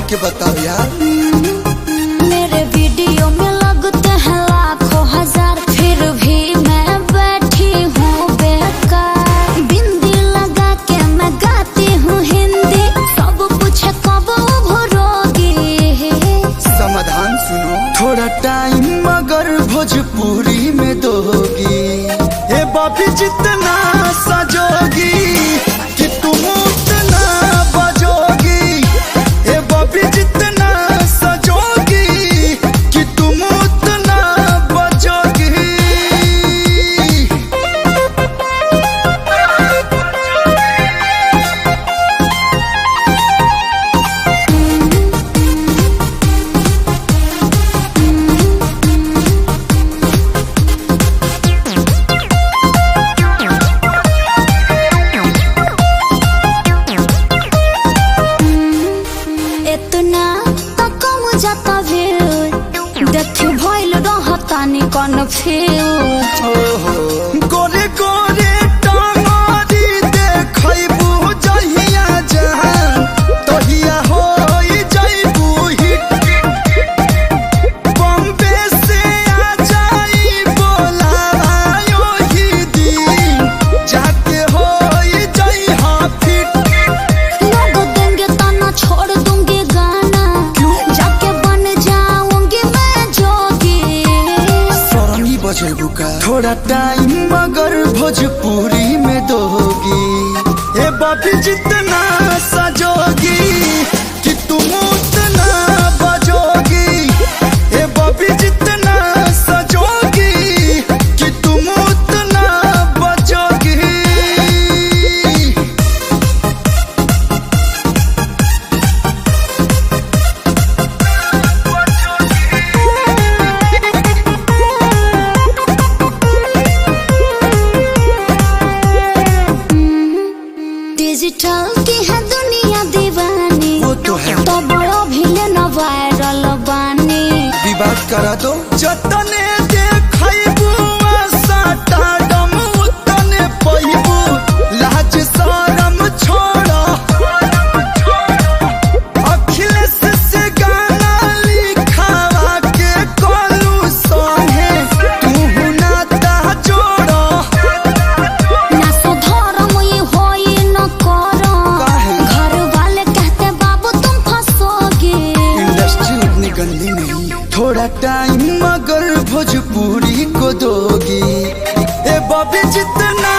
के बताओ यार। मेरे वीडियो में लगते हैं लाखों हजार, फिर भी मैं बैठी हूँ बेकार। बिंदी लगा के मैं गाती हूँ हिंदी, सब पूछे कब भरोगी। समाधान सुनो, थोड़ा टाइम मगर भोजपुरी में दोगी। ए बाबी जितना सजोगी कि तुम उतना बजोगी। ए बाबी जितना सजोगी कि तुम उतना बजोगी। इतना तो कम जाता भी देखी भइल रहतानी कन्फ्यूज। ओहो गोरे गोरे टांगरी देखैबू जहिया जहान, तहिया होई जइबू हिट। बॉम्बे से आ जाई बोलायो ही दिन, जाके होई जइहा फिट। लोग देंगे ताना छोड़ दूंगी गाना, जाके बन जाऊंगी मैं जोगी। सरंगी बजेबू का, थोड़ा टाइम मगर भोजपुरी में दोगी। ए बाबी जितना सजोगी कि तुम उतना बजोगी। ए बाबी जितना सजोगी कि तुम उतना बजोगी। डिजिटल की है दुनिया दीवानी, वो तो है, तो बड़ो भी लेना वायरल बानी। विवाद करा दो जतने देखैबू सटाडम उतने पहिबू। लाज शरम छोड़ा, अखिलेश से गाना लिखावा के कोलू संगे तू नाता जोड़ो। ना सुधरम ये होई न करो, काहे? घर वाले कहते बाबू तुम फंसोगे। इंडस्ट्री उतनी गंदी नहीं, थोड़ा टाइम मगर भोजपुरी को दोगी। ए बाबी जितना